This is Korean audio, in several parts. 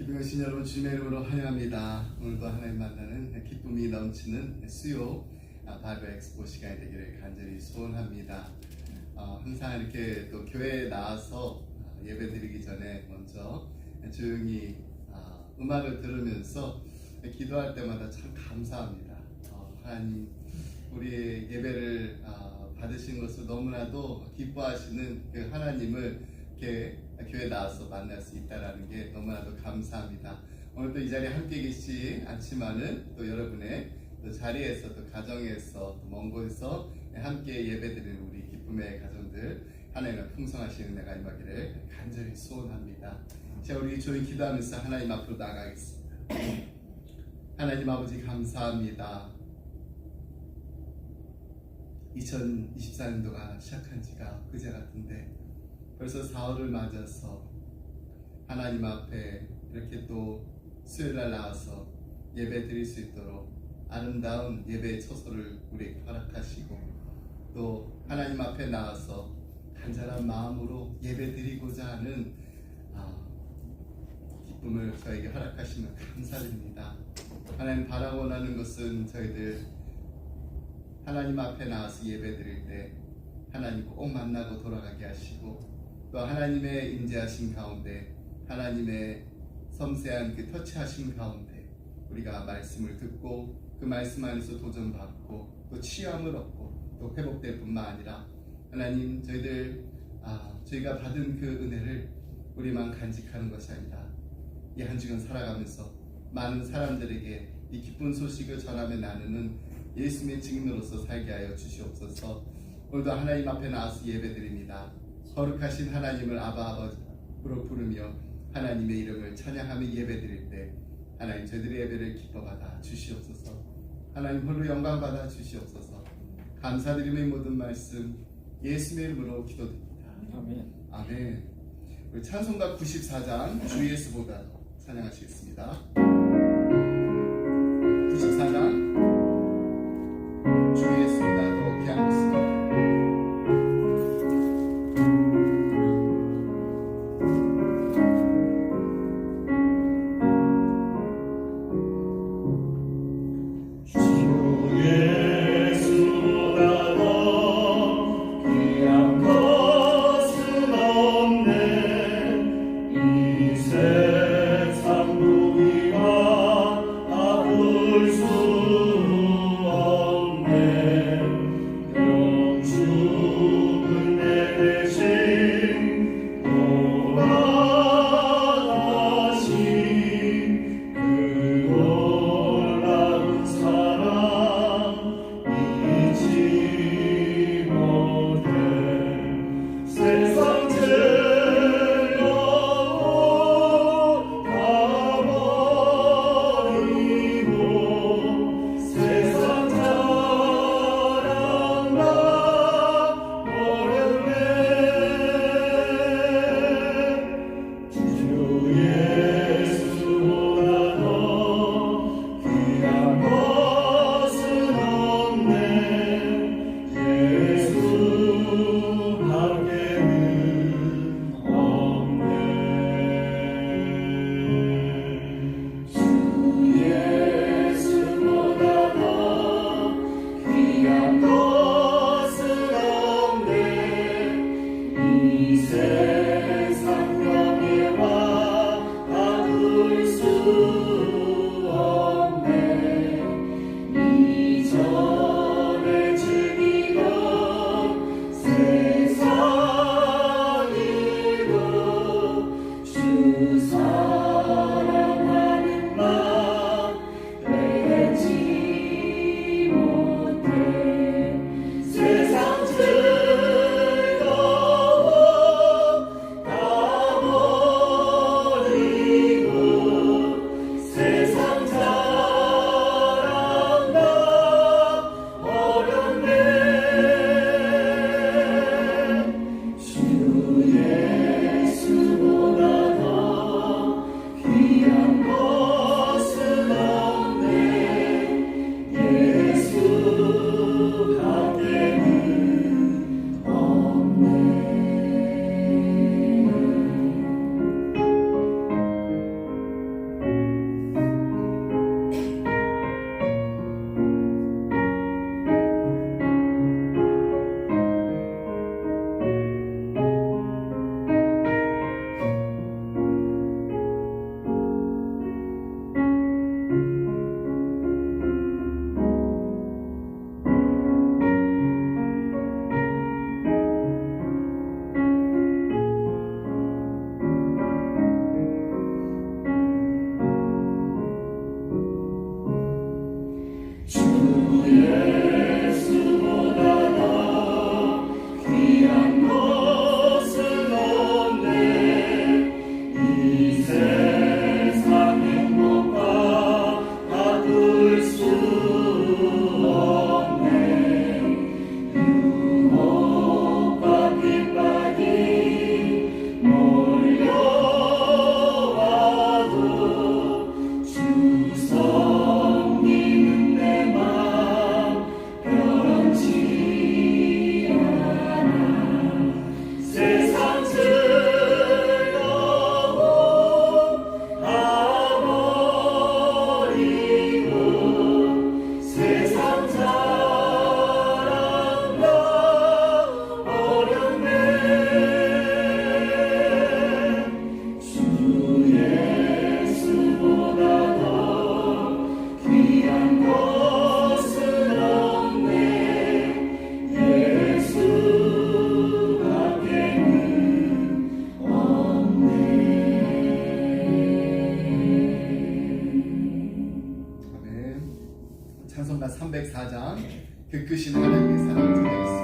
기쁨 오신 여러분 주님의 이름으로 환영합니다. 오늘도 하나님 만나는 기쁨이 넘치는 수요 바이블 엑스포 시간이 되기를 간절히 소원합니다. 항상 이렇게 또 교회에 나와서 예배드리기 전에 먼저 조용히 음악을 들으면서 기도할 때마다 참 감사합니다. 하나님 우리의 예배를 받으신 것을 너무나도 기뻐하시는 그 하나님을 이렇게 교회에 나와서 만날 수 있다는 게 너무나도 감사합니다. 오늘도 이 자리에 함께 계시지 않지만은 또 여러분의 또 자리에서 또 가정에서 또 먼 곳에서 함께 예배드리는 우리 기쁨의 가정들 하나님의 풍성하신 은혜가 임하기를 간절히 소원합니다. 자, 우리 조용히 기도하면서 하나님 앞으로 나가겠습니다. 하나님 아버지 감사합니다. 2024년도가 시작한 지가 그제 같은데 벌써 4월을 맞아서 하나님 앞에 이렇게 또 수요일날 나와서 예배 드릴 수 있도록 아름다운 예배의 처소를 우리에게 허락하시고 또 하나님 앞에 나와서 간절한 마음으로 예배 드리고자 하는 기쁨을 저에게 허락하시면 감사드립니다. 하나님 바라고 원하는 것은 저희들 하나님 앞에 나와서 예배 드릴 때 하나님 꼭 만나고 돌아가게 하시고 또 하나님의 인재하신 가운데 하나님의 섬세한 그 터치하신 가운데 우리가 말씀을 듣고 그 말씀 안에서 도전받고 또 치유함을 얻고 또 회복될 뿐만 아니라 하나님 저희가 받은 그 은혜를 우리만 간직하는 것이 아니라 이 한 주간 살아가면서 많은 사람들에게 이 기쁜 소식을 전하며 나누는 예수님의 증인으로서 살게 하여 주시옵소서. 오늘도 하나님 앞에 나와서 예배드립니다. 거룩하신 하나님을 아바 아버지로 부르며 하나님의 이름을 찬양하며 예배드릴 때 하나님 저희들의 예배를 기뻐받아 주시옵소서. 하나님 홀로 영광 받아 주시옵소서. 감사드림의 모든 말씀 예수님의 이름으로 기도드립니다. 아멘. 아멘. 우리 찬송가 94장 주 예수보다 찬양하시겠습니다. 94장 주 예수보다 더 귀한 것은 세상 무기가 아플 수 404장 그 크신 하나님의 사랑을 전하겠습니다.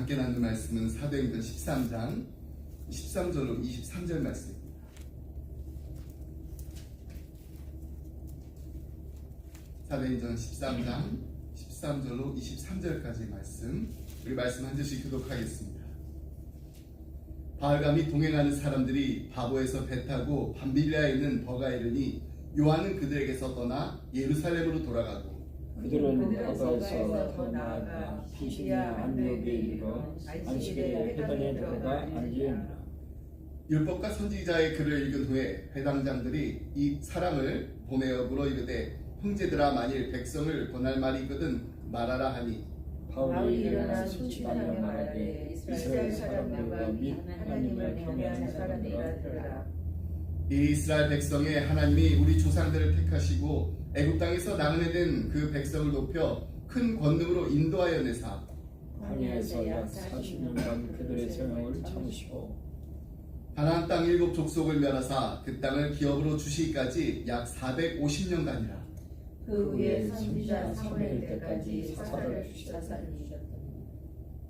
함께 나눌 말씀은 사도행전 13장 13절로 23절 말씀입니다. 사도행전 13장 13절로 23절까지 말씀, 우리 말씀 한 절씩 교독하겠습니다. 바울과 및 동행하는 사람들이 바보에서 배 타고 밤빌리아에 있는 버가에 이르니 요한은 그들에게서 떠나 예루살렘으로 돌아가고 그들은 바다에서 더 나아가 피시냐 안디옥에 이르러 안식일에 회당에 들어가 앉으니라. 율법과 선지자의 글을 읽은 후에 회당장들이 이 사람을 보내어 물어 이르되 형제들아, 만일 백성을 권할 말이 있거든 말하라 하니 바울이 일어나 수치하며 말하되 이스라엘 사람들과 및 하나님을 경외하는 사람들아 들으라. 이 이스라엘 백성의 하나님이 우리 조상들을 택하시고 애굽 땅에서 나그네된 그 백성을 높여 큰 권능으로 인도하여 내사 광야에서 약 40년간 그들의 생명을 참으시고 가나안 땅 7족속을 멸하사 그 땅을 기업으로 주시기까지 약 450년간이라. 그 후에 선지자 사무엘 때까지 사사를 주셨다.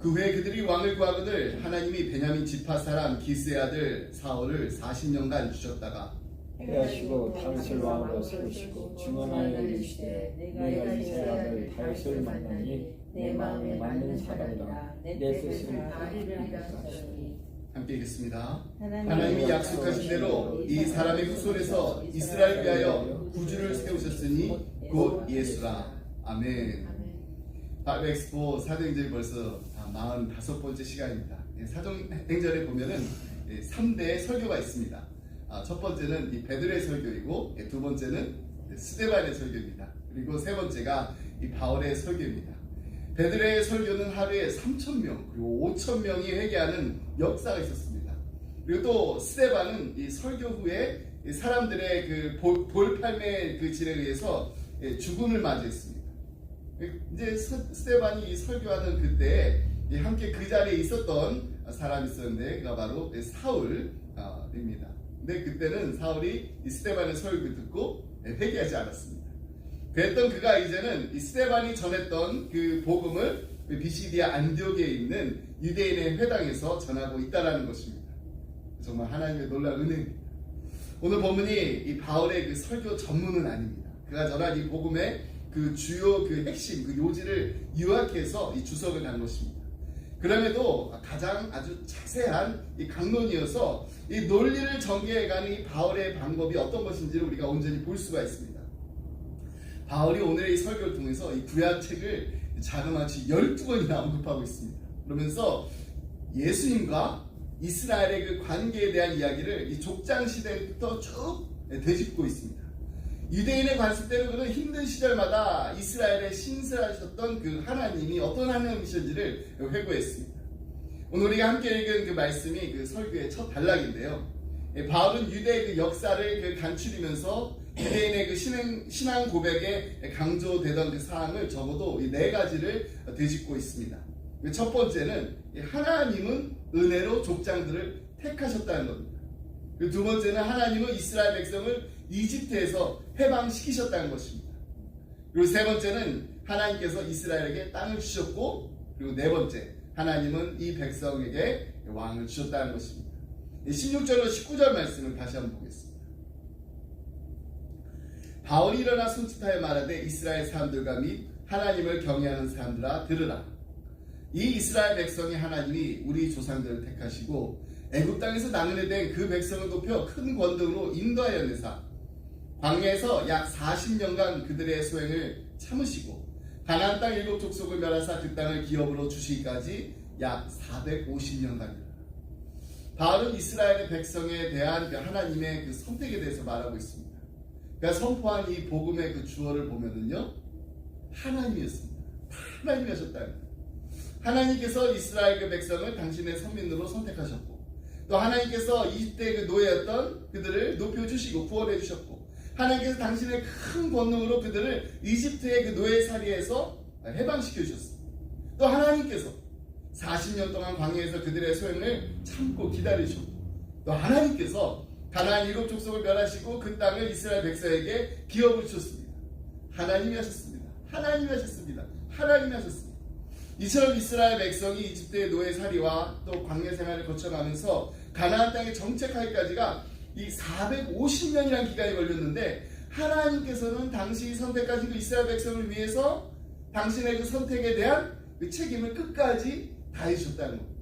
그 후에 그들이 왕을 구하거늘 하나님이 베냐민 지파 사람 기스의 아들 사울을 40년간 주셨다가 해하시고 다윗을 왕으로 세우시고 증언하여 이르시되 내가 이세 아들 다윗을 만나니 내 마음에 맞는 사람이라 내 뜻을 다하리라 하셨으니. 함께 읽겠습니다. 하나님이 약속하신 대로 이 사람의 후손에서 이스라엘 위하여 구주를 세우셨으니 곧 예수라. 아멘. 바이블 엑스포 사도행전이 벌써 45번째 시간입니다. 사도행전에 보면은 3대의 설교가 있습니다. 첫 번째는 이 베드로의 설교이고, 두 번째는 스데반의 설교입니다. 그리고 세 번째가 이 바울의 설교입니다. 베드로의 설교는 하루에 3,000명 그리고 5,000명이 회개하는 역사가 있었습니다. 그리고 또 스데반은 이 설교 후에 사람들의 그 볼팔매 그 질에 의해서 죽음을 맞이했습니다. 이제 스데반이 설교하던 그때에 함께 그 자리에 있었던 사람이 있었는데 그가 바로 사울입니다. 근데 그때는 사울이 이 스데반의 설교를 듣고 회개하지 않았습니다. 그랬던 그가 이제는 이 스데반이 전했던 그 복음을 비시디아 안디옥에 있는 유대인의 회당에서 전하고 있다라는 것입니다. 정말 하나님의 놀라운 은혜입니다. 오늘 본문이 이 바울의 그 설교 전문은 아닙니다. 그가 전한 이 복음의 그 주요 그 핵심, 그 요지를 요약해서 이 주석을 단 것입니다. 그럼에도 가장 아주 자세한 이 강론이어서 이 논리를 전개해가는 이 바울의 방법이 어떤 것인지를 우리가 온전히 볼 수가 있습니다. 바울이 오늘의 이 설교를 통해서 이 구약책을 자그마치 12번이나 언급하고 있습니다. 그러면서 예수님과 이스라엘의 그 관계에 대한 이야기를 이 족장 시대부터 쭉 되짚고 있습니다. 유대인의 관습 대로 그는 힘든 시절마다 이스라엘에 신실하셨던 그 하나님이 어떤 하나님이신지를 회고했습니다. 오늘 우리가 함께 읽은 그 말씀이 그 설교의 첫 단락인데요. 바울은 유대의 그 역사를 그 간추리면서 유대인의 그 신앙 고백에 강조되던 그 사항을 적어도 이 4가지를 되짚고 있습니다. 첫 번째는 하나님은 은혜로 족장들을 택하셨다는 겁니다. 두 번째는 하나님은 이스라엘 백성을 이집트에서 해방시키셨다는 것입니다. 그리고 세 번째는 하나님께서 이스라엘에게 땅을 주셨고, 그리고 네 번째 하나님은 이 백성에게 왕을 주셨다는 것입니다. 16절로 19절 말씀을 다시 한번 보겠습니다. 바울이 일어나 손짓하여 말하되 이스라엘 사람들과 및 하나님을 경외하는 사람들아 들으라. 이 이스라엘 백성이 하나님이 우리 조상들을 택하시고 애굽 땅에서 나그네 된 그 백성을 높여 큰 권능으로 인도하여 내사 광야에서 약 40년간 그들의 소행을 참으시고 가나안 땅 7 족속을 멸하사 그 땅을 기업으로 주시기까지 약 450년간이라. 바울은 이스라엘의 백성에 대한 그 하나님의 그 선택에 대해서 말하고 있습니다. 그러니까 선포한 이 복음의 그 주어를 보면은요, 하나님이었습니다. 하나님이 하셨다는 거예요. 하나님께서 이스라엘 그 백성을 당신의 선민으로 선택하셨고, 또 하나님께서 이집트의 그 노예였던 그들을 높여주시고 구원해 주셨고, 하나님께서 당신의 큰 권능으로 그들을 이집트의 그 노예살이에서 해방시켜 주셨습니다. 또 하나님께서 40년 동안 광야에서 그들의 소행을 참고 기다리셨고, 또 하나님께서 가나안 7 족속을 멸하시고 그 땅을 이스라엘 백성에게 기업을 주셨습니다. 하나님이 하셨습니다. 하나님이 하셨습니다. 하나님이 하셨습니다. 이처럼 이스라엘 백성이 이집트의 노예살이와 또 광야 생활을 거쳐가면서 가나안 땅에 정착하기까지가 이 450년이라는 기간이 걸렸는데, 하나님께서는 당시 선택하신 그 이스라엘 백성을 위해서 당신의 그 선택에 대한 그 책임을 끝까지 다해주셨다는 겁니다.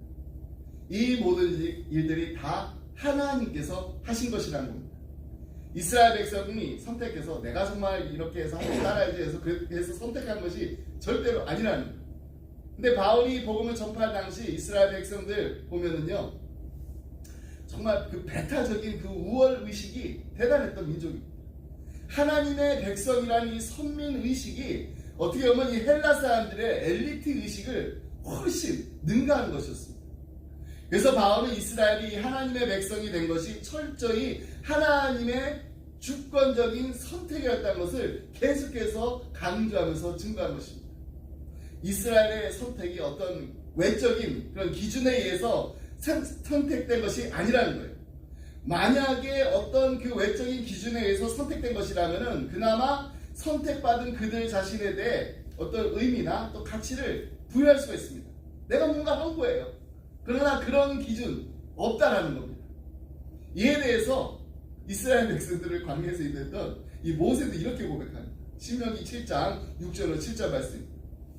이 모든 일들이 다 하나님께서 하신 것이라는 겁니다. 이스라엘 백성이 선택해서 내가 정말 이렇게 해서 하나님 따라야지 해서 선택한 것이 절대로 아니라는 거예요. 근데 바울이 복음을 전파할 당시 이스라엘 백성들 보면은요, 정말 그 배타적인 그 우월의식이 대단했던 민족입니다. 하나님의 백성이라는 이 선민의식이 어떻게 보면 이 헬라 사람들의 엘리트 의식을 훨씬 능가하는 것이었습니다. 그래서 바울은 이스라엘이 하나님의 백성이 된 것이 철저히 하나님의 주권적인 선택이었다는 것을 계속해서 강조하면서 증거한 것입니다. 이스라엘의 선택이 어떤 외적인 그런 기준에 의해서 선택된 것이 아니라는 거예요. 만약에 어떤 그 외적인 기준에 의해서 선택된 것이라면은 그나마 선택받은 그들 자신에 대해 어떤 의미나 또 가치를 부여할 수가 있습니다. 내가 뭔가 한 거예요. 그러나 그런 기준 없다라는 겁니다. 이에 대해서 이스라엘 백성들을 광야에서 인도했던 이 모세도 이렇게 고백합니다. 신명기 7장 6절로 7절 말씀.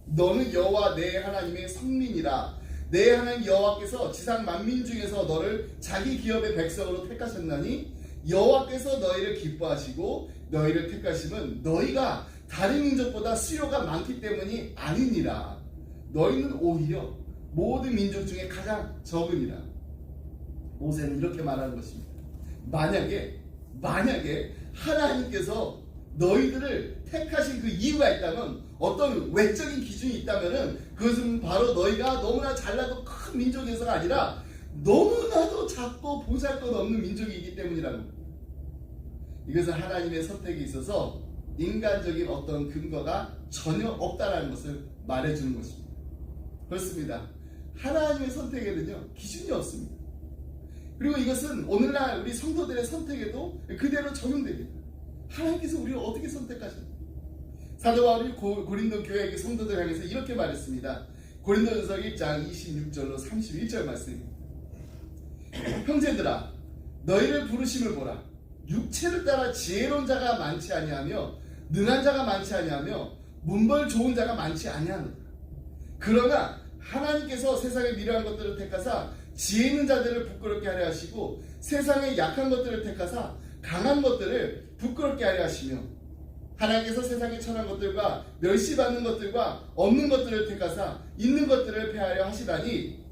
너는 여호와 내 하나님의 성민이라. 내 하나님 여호와께서 지상 만민 중에서 너를 자기 기업의 백성으로 택하셨나니 여호와께서 너희를 기뻐하시고 너희를 택하심은 너희가 다른 민족보다 수요가 많기 때문이 아니니라. 너희는 오히려 모든 민족 중에 가장 적으니라. 모세는 이렇게 말하는 것입니다. 만약에 하나님께서 너희들을 택하신 그 이유가 있다면, 어떤 외적인 기준이 있다면 그것은 바로 너희가 너무나 잘나고 큰 민족에서가 아니라 너무나도 작고 보잘것없는 민족이기 때문이라는 겁니다. 이것은 하나님의 선택에 있어서 인간적인 어떤 근거가 전혀 없다는 것을 말해주는 것입니다. 그렇습니다. 하나님의 선택에는요 기준이 없습니다. 그리고 이것은 오늘날 우리 성도들의 선택에도 그대로 적용됩니다. 하나님께서 우리를 어떻게 선택하셨나요? 사도 바울이 고린도 교회 성도들 향해서 이렇게 말했습니다. 고린도전서 1장 26절로 31절 말씀입니다. 형제들아, 너희를 부르심을 보라. 육체를 따라 지혜로운 자가 많지 아니하며 능한 자가 많지 아니하며 문벌 좋은 자가 많지 아니하노라. 그러나 하나님께서 세상의 미련한 것들을 택하사 지혜 있는 자들을 부끄럽게 하려 하시고 세상의 약한 것들을 택하사 강한 것들을 부끄럽게 하려 하시며 하나님께서 세상의 천한 것들과 멸시받는 것들과 없는 것들을 택하사 있는 것들을 폐하려 하시다니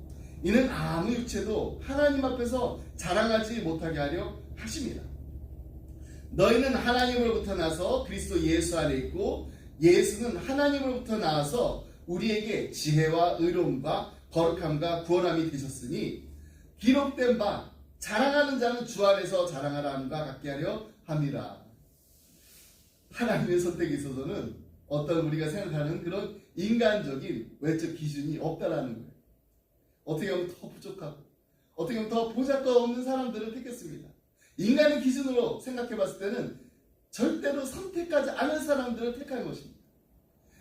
이는 아무 육체도 하나님 앞에서 자랑하지 못하게 하려 하십니다. 너희는 하나님으로부터 나서 그리스도 예수 안에 있고 예수는 하나님으로부터 나와서 우리에게 지혜와 의로움과 거룩함과 구원함이 되셨으니 기록된 바 자랑하는 자는 주 안에서 자랑하라 함과 같게 하려 함이라. 하나님의 선택에 있어서는 어떤 우리가 생각하는 그런 인간적인 외적 기준이 없다라는 거예요. 어떻게 하면 더 부족하고 어떻게 하면 더 보잘것없는 사람들을 택했습니다. 인간의 기준으로 생각해 봤을 때는 절대로 선택하지 않은 사람들을 택할 것입니다.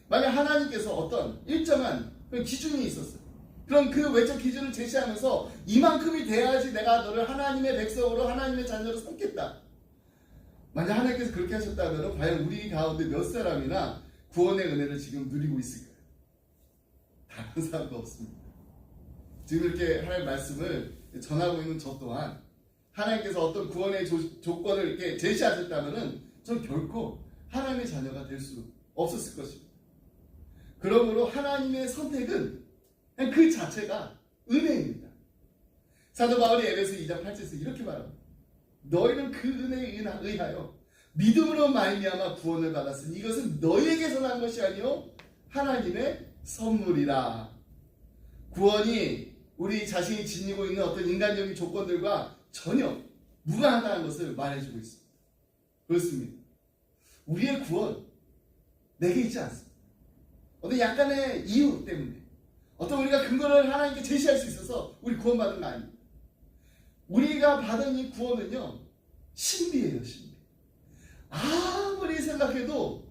만약 하나님께서 어떤 일정한 기준이 있었어요. 그럼 그 외적 기준을 제시하면서 이만큼이 돼야지 내가 너를 하나님의 백성으로 하나님의 자녀로 삼겠다. 만약 하나님께서 그렇게 하셨다면 과연 우리 가운데 몇 사람이나 구원의 은혜를 지금 누리고 있을까요? 다른 사람도 없습니다. 지금 이렇게 하나님의 말씀을 전하고 있는 저 또한 하나님께서 어떤 구원의 조건을 이렇게 제시하셨다면 저는 결코 하나님의 자녀가 될 수 없었을 것입니다. 그러므로 하나님의 선택은 그냥 그 자체가 은혜입니다. 사도 바울이 에베소 2장 8절에서 이렇게 말합니다. 너희는 그 은혜에 의하여 믿음으로 말미암아 구원을 받았으니 이것은 너희에게서 난 것이 아니요 하나님의 선물이라. 구원이 우리 자신이 지니고 있는 어떤 인간적인 조건들과 전혀 무관하다는 것을 말해주고 있습니다. 그렇습니다. 우리의 구원 내게 있지 않습니다. 어떤 약간의 이유 때문에 어떤 우리가 근거를 하나님께 제시할 수 있어서 우리 구원받은 거 아닙니다. 우리가 받은 이 구원은요 신비예요. 신비. 아무리 생각해도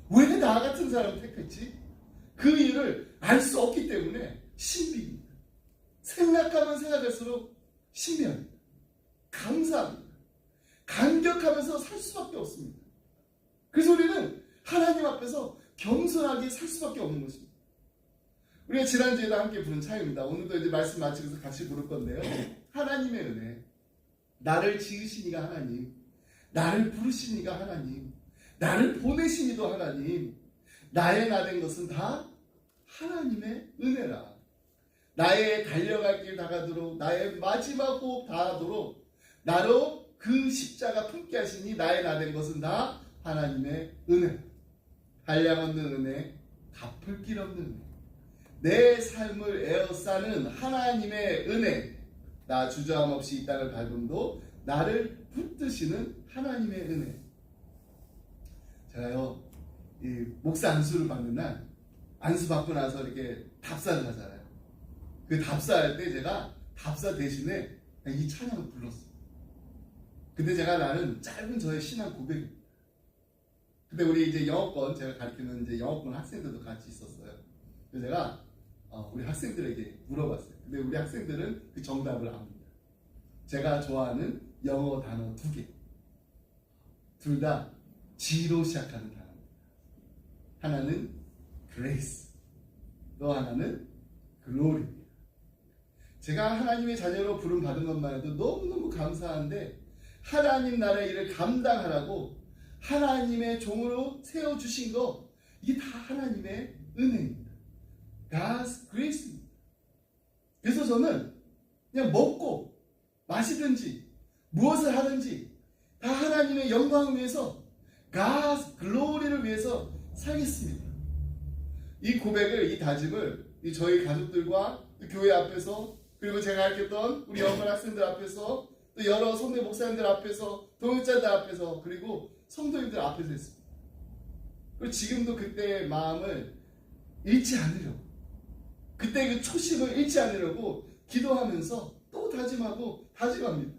왜 나 같은 사람을 택했지? 그 이유를 알 수 없기 때문에 신비입니다. 생각하면 생각할수록 신비합니다. 감사합니다. 감격하면서 살 수밖에 없습니다. 그래서 우리는 하나님 앞에서 겸손하게 살 수밖에 없는 것입니다. 우리가 지난주에도 함께 부른 차입니다. 오늘도 이제 말씀 마치면서 같이 부를 건데요. 하나님의 은혜. 나를 지으신 이가 하나님, 나를 부르신 이가 하나님, 나를 보내신 이도 하나님, 나의 나 된 것은 다 하나님의 은혜라. 나의 달려갈 길 다가도록, 나의 마지막 호흡 다하도록 나로 그 십자가 품게 하시니 나의 나 된 것은 다 하나님의 은혜. 한량없는 은혜, 갚을 길 없는 은혜. 내 삶을 에워싸는 하나님의 은혜. 나 주저함 없이 이 땅을 밟음도 나를 붙드시는 하나님의 은혜. 제가요, 이 목사 안수를 받는 날, 안수 받고 나서 이렇게 답사를 하잖아요. 그 답사할 때 제가 답사 대신에 이 찬양을 불렀어요. 근데 제가 나는 짧은 저의 신앙 고백입니다. 근데 우리 이제 영어권 제가 가르치는 이제 영어권 학생들도 같이 있었어요. 그래서 제가 우리 학생들에게 물어봤어요. 근데 우리 학생들은 그 정답을 압니다. 제가 좋아하는 영어 단어 2개. 둘 다 G로 시작하는 단어입니다. 하나는 grace, 또 하나는 glory입니다. 제가 하나님의 자녀로 부름 받은 것만 해도 너무너무 감사한데 하나님 나라의 일을 감당하라고 하나님의 종으로 세워주신 거 이게 다 하나님의 은혜입니다. God's grace입니다. 그래서 저는 그냥 먹고 마시든지 무엇을 하든지 다 하나님의 영광을 위해서 God's glory를 위해서 살겠습니다. 이 고백을, 이 다짐을 저희 가족들과 교회 앞에서 그리고 제가 가르쳤던 우리 영권 학생들 앞에서 또 여러 성대 목사님들 앞에서 동역자들 앞에서 그리고 성도님들 앞에서 했습니다. 그리고 지금도 그때의 마음을 잃지 않으려고 그때 그 초심을 잃지 않으려고 기도하면서 또 다짐하고 다짐합니다.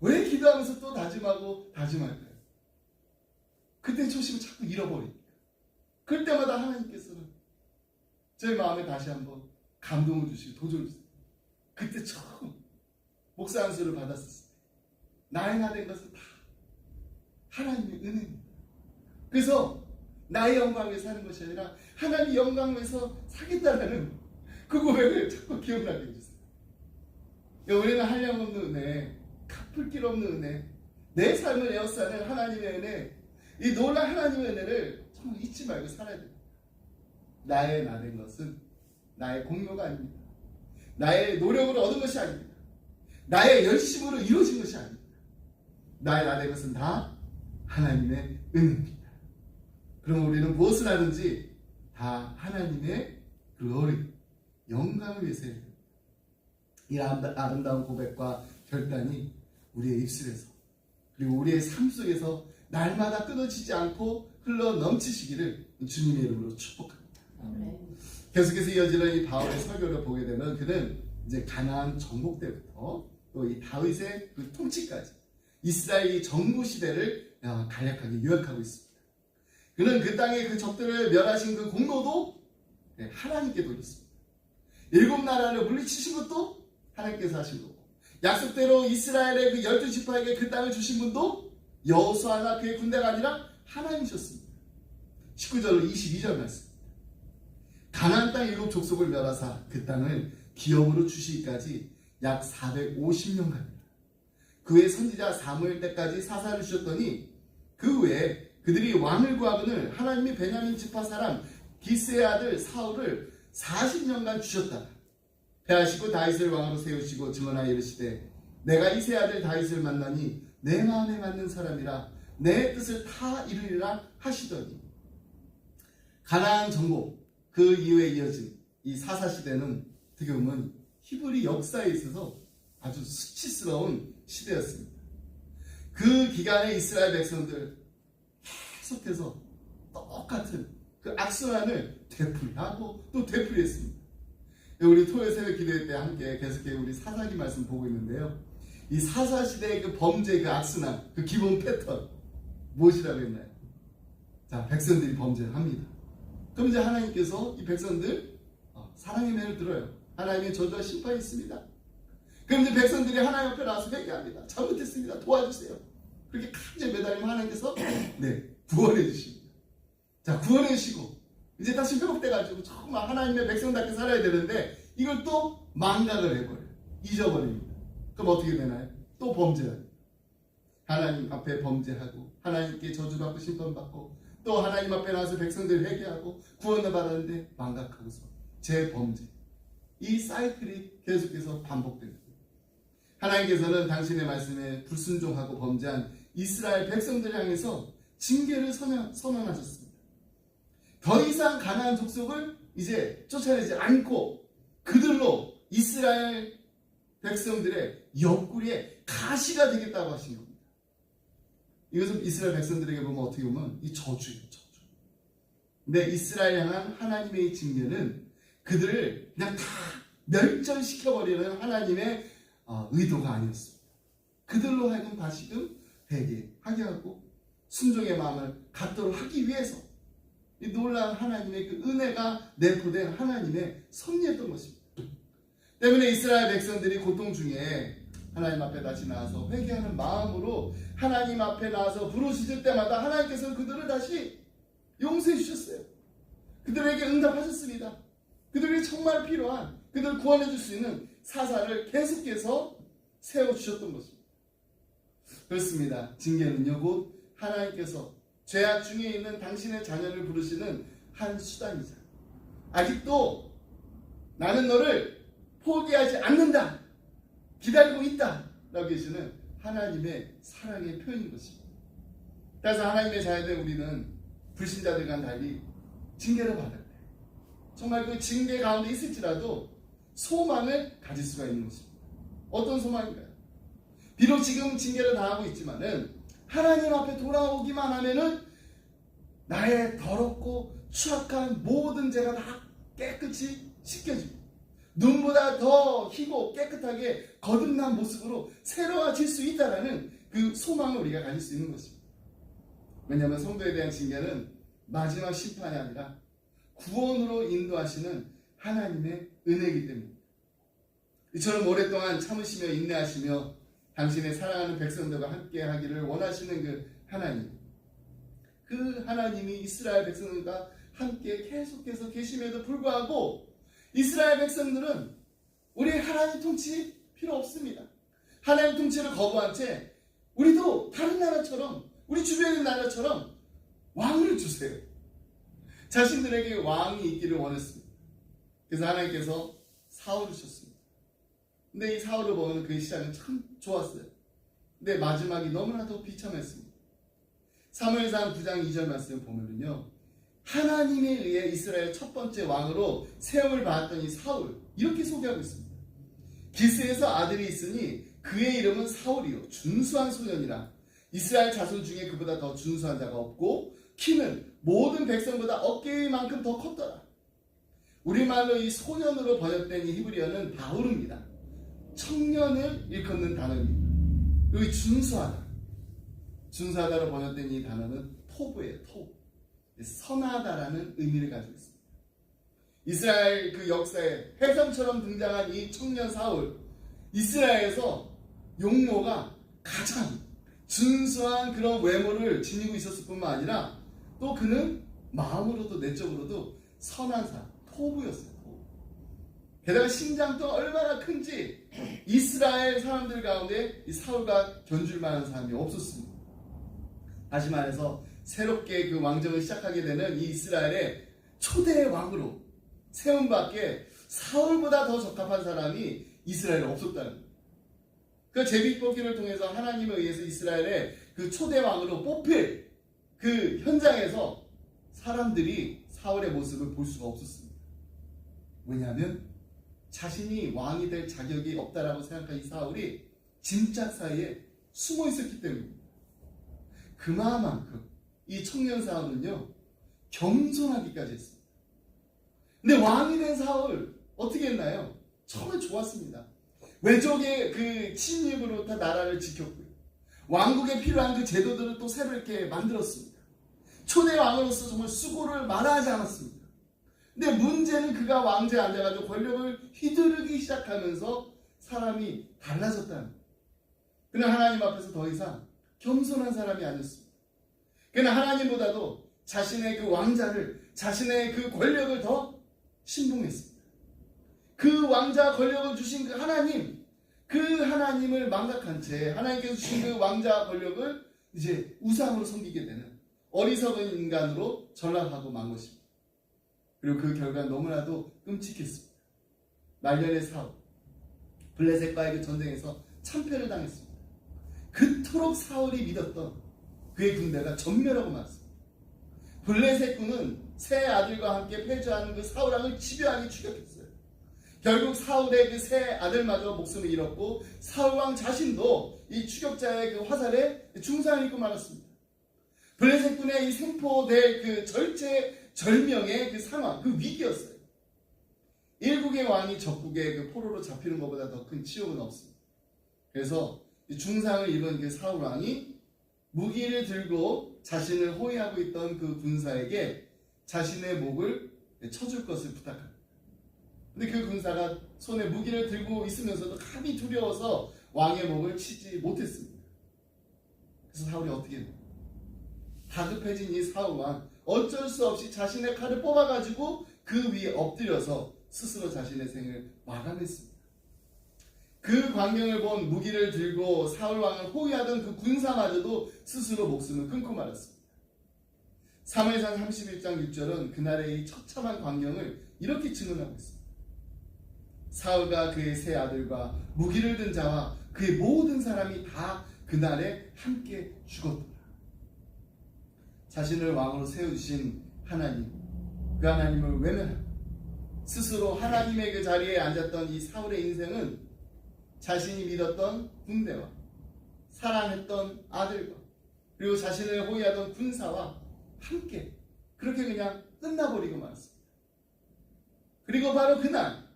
왜 기도하면서 또 다짐하고 다짐할까요? 그때 초심을 자꾸 잃어버리니까. 그럴 때마다 하나님께서는 제 마음에 다시 한번 감동을 주시고 도전을 주세요. 그때 처음 목사 안수를 받았을 때 나의 나 된 것은 다 하나님의 은혜입니다. 그래서 나의 영광을 위해 사는 것이 아니라 하나님의 영광을 위해서 살겠다는 그 고백을 자꾸 기억나게 해주세요. 우리는 한량없는 은혜, 갚을 길 없는 은혜, 내 삶을 에워싸는 하나님의 은혜, 이 놀라운 하나님의 은혜를 정말 잊지 말고 살아야 됩니다. 나의 나 된 것은 나의 공로가 아닙니다. 나의 노력으로 얻은 것이 아닙니다. 나의 열심으로 이루어진 것이 아닙니다. 나의 나 된 것은 다 하나님의 은혜입니다. 그럼 우리는 무엇을 하든지 다 하나님의 글로리, 영광을 위해서 해야 됩니다. 이 아름다운 고백과 결단이 우리의 입술에서 그리고 우리의 삶 속에서 날마다 끊어지지 않고 흘러 넘치시기를 주님의 이름으로 축복합니다. 계속해서 이어지는 이 바울의 설교를 보게 되면 그는 이제 가나안 정복 때부터 또 이 다윗의 그 통치까지 이스라엘이 정부 시대를 간략하게 요약하고 있습니다. 그는 그 땅의 그 적들을 멸하신 그 공로도 하나님께 돌렸습니다. 7 나라를 물리치신 것도 하나님께서 하신 거고 약속대로 이스라엘의 그 12지파에게 그 땅을 주신 분도 여호수아나 그의 군대가 아니라 하나님이셨습니다. 19절로 22절 말씀. 가나안 땅 7 족속을 멸하사 그 땅을 기업으로 주시기까지 약 450년간이다. 그 후에 선지자 사무엘 때까지 사사를 주셨더니 그 후에 그들이 왕을 구하거늘 하나님이 베냐민 지파 사람 기스의 아들 사울을 40년간 주셨다. 패하시고 다윗을 왕으로 세우시고 증언하여 이르시되 내가 이세 아들 다윗을 만나니 내 마음에 맞는 사람이라 내 뜻을 다 이루리라 하시더니 가나안 정복 그 이후에 이어진 이 사사시대는 어떻게 보면 히브리 역사에 있어서 아주 수치스러운 시대였습니다. 그 기간에 이스라엘 백성들 계속해서 똑같은 그 악순환을 되풀이하고 또 되풀이했습니다. 우리 토요일 새벽 기도회 때 함께 계속해 우리 사사기 말씀 보고 있는데요. 이 사사시대의 그 범죄 그 악순환 그 기본 패턴 무엇이라고 했나요? 자, 백성들이 범죄를 합니다. 그럼 이제 하나님께서 이 백성들 사랑의 매를 들어요. 하나님의 저주와 심판이 있습니다. 그럼 이제 백성들이 하나님 앞에 나와서 회개합니다. 잘못했습니다. 도와주세요. 그렇게 간절히 매달리면 하나님께서 구원해 주십니다. 자, 구원해 주시고 이제 다시 회복돼가지고 정말 하나님의 백성답게 살아야 되는데 이걸 또 망각을 해버려요. 잊어버립니다. 그럼 어떻게 되나요? 또 범죄합니다. 하나님 앞에 범죄하고 하나님께 저주받고 심판받고 또 하나님 앞에 나와서 백성들 회개하고 구원을 받았는데 망각하고서 재범죄. 이 사이클이 계속해서 반복됩니다. 하나님께서는 당신의 말씀에 불순종하고 범죄한 이스라엘 백성들을 향해서 징계를 선언하셨습니다. 더 이상 가나안 족속을 이제 쫓아내지 않고 그들로 이스라엘 백성들의 옆구리에 가시가 되겠다고 하신 겁니다. 이것은 이스라엘 백성들에게 보면 어떻게 보면 이 저주예요. 저주. 근데 이스라엘 향한 하나님의 이 징계는 그들을 그냥 다 멸절시켜버리는 하나님의 의도가 아니었습니다. 그들로 하여금 다시금 회개하게 하고 순종의 마음을 갖도록 하기 위해서 이 놀라운 하나님의 그 은혜가 내포된 하나님의 섭리였던 것입니다. 때문에 이스라엘 백성들이 고통 중에 하나님 앞에 다시 나와서 회개하는 마음으로 하나님 앞에 나와서 부르짖을 때마다 하나님께서는 그들을 다시 용서해 주셨어요. 그들에게 응답하셨습니다. 그들에게 정말 필요한, 그들을 구원해 줄 수 있는 사사를 계속해서 세워주셨던 것입니다. 그렇습니다. 징계는요, 곧 하나님께서 죄악 중에 있는 당신의 자녀를 부르시는 한 수단이자, 아직도 나는 너를 포기하지 않는다, 기다리고 있다 라고 계시는 하나님의 사랑의 표현인 것입니다. 따라서 하나님의 자녀된 우리는 불신자들과는 달리 징계를 받을 때 정말 그 징계 가운데 있을지라도 소망을 가질 수가 있는 것입니다. 어떤 소망인가요? 비록 지금 징계를 당하고 있지만은 하나님 앞에 돌아오기만 하면은 나의 더럽고 추악한 모든 죄가 다 깨끗이 씻겨지고 눈보다 더 희고 깨끗하게 거듭난 모습으로 새로워질 수 있다는 그 소망을 우리가 가질 수 있는 것입니다. 왜냐하면 성도에 대한 징계는 마지막 심판이 아니라 구원으로 인도하시는 하나님의 은혜이기 때문입니다. 이처럼 오랫동안 참으시며 인내하시며 당신의 사랑하는 백성들과 함께 하기를 원하시는 그 하나님, 그 하나님이 이스라엘 백성들과 함께 계속해서 계심에도 불구하고 이스라엘 백성들은 우리 하나님 통치 필요 없습니다. 하나님 통치를 거부한 채 우리도 다른 나라처럼, 우리 주변에 있는 나라처럼 왕을 주세요. 자신들에게 왕이 있기를 원했습니다. 그래서 하나님께서 사울을 주셨습니다. 근데 이 사울을 보면 그의 시작은 참 좋았어요. 근데 마지막이 너무나도 비참했습니다. 사무엘상 9장 2절 말씀을 보면요, 하나님에 의해 이스라엘 첫 번째 왕으로 세움을 받았던 이 사울, 이렇게 소개하고 있습니다. 기스에서 아들이 있으니 그의 이름은 사울이요 준수한 소년이라. 이스라엘 자손 중에 그보다 더 준수한 자가 없고 키는 모든 백성보다 어깨만큼 더 컸더라. 우리말로 이 소년으로 번역된 이 히브리어는 바우르입니다. 청년을 일컫는 단어입니다. 그리고 준수하다, 준수하다로 번역된 이 단어는 토브예요. 토브, 선하다라는 의미를 가지고 있습니다. 이스라엘 그 역사에 혜성처럼 등장한 이 청년 사울, 이스라엘에서 용모가 가장 준수한 그런 외모를 지니고 있었을 뿐만 아니라 또 그는 마음으로도 내적으로도 선한 사람, 토부였어요. 토부. 게다가 신장도 얼마나 큰지 이스라엘 사람들 가운데 이 사울과 견줄 만한 사람이 없었습니다. 다시 말해서 새롭게 그 왕정을 시작하게 되는 이 이스라엘의 초대 왕으로 세움받기에 사울보다 더 적합한 사람이 이스라엘에 없었다는 거예요. 그 제비뽑기를 통해서 하나님에 의해서 이스라엘의 그 초대 왕으로 뽑힐 그 현장에서 사람들이 사울의 모습을 볼 수가 없었습니다. 왜냐하면 자신이 왕이 될 자격이 없다라고 생각한 이 사울이 짐짝 사이에 숨어 있었기 때문입니다. 그만큼 이 청년 사울은요, 겸손하기까지 했습니다. 근데 왕이 된 사울 어떻게 했나요? 처음에 좋았습니다. 외적의 그 침입으로부터 나라를 지켰고요, 왕국에 필요한 그 제도들을 또 새로 이렇게 만들었습니다. 초대 왕으로서 정말 수고를 마다하지 않았습니다. 근데 문제는 그가 왕좌에 앉아가지고 권력을 휘두르기 시작하면서 사람이 달라졌다는 거예요. 그는 하나님 앞에서 더 이상 겸손한 사람이 아니었습니다. 그는 하나님보다도 자신의 그 왕자를, 자신의 그 권력을 더 신봉했습니다. 그 왕자 권력을 주신 그 하나님, 그 하나님을 망각한 채 하나님께서 주신 그 왕자 권력을 이제 우상으로 섬기게 되는 어리석은 인간으로 전락하고 만 것입니다. 그리고 그 결과는 너무나도 끔찍했습니다. 말년의 사울, 블레셋과의 그 전쟁에서 참패를 당했습니다. 그토록 사울이 믿었던 그의 군대가 전멸하고 말았습니다. 블레셋군은 세 아들과 함께 패주하는 그 사울왕을 집요하게 추격했어요. 결국 사울의 그 세 아들마저 목숨을 잃었고 사울왕 자신도 이 추격자의 그 화살에 중상을 입고 말았습니다. 블레셋군의 이 생포될 그 절체절명의 그 상황, 그 위기였어요. 일국의 왕이 적국의 그 포로로 잡히는 것보다 더 큰 치욕은 없습니다. 그래서 중상을 입은 그 사울왕이 무기를 들고 자신을 호위하고 있던 그 군사에게 자신의 목을 쳐줄 것을 부탁합니다. 근데 그 군사가 손에 무기를 들고 있으면서도 감히 두려워서 왕의 목을 치지 못했습니다. 그래서 사울이 어떻게 했나요? 다급해진 이 사울 왕, 어쩔 수 없이 자신의 칼을 뽑아가지고 그 위에 엎드려서 스스로 자신의 생을 마감했습니다. 그 광경을 본 무기를 들고 사울 왕을 호위하던 그 군사마저도 스스로 목숨을 끊고 말았습니다. 사무엘상 31장 6절은 그날의 이 처참한 광경을 이렇게 증언하고 있습니다. 사울과 그의 세 아들과 무기를 든 자와 그의 모든 사람이 다 그날에 함께 죽었더라. 자신을 왕으로 세우신 하나님, 그 하나님을 외면하고 스스로 하나님의 그 자리에 앉았던 이 사울의 인생은 자신이 믿었던 군대와 사랑했던 아들과 그리고 자신을 호위하던 군사와 함께 그렇게 그냥 끝나버리고 말았습니다. 그리고 바로 그날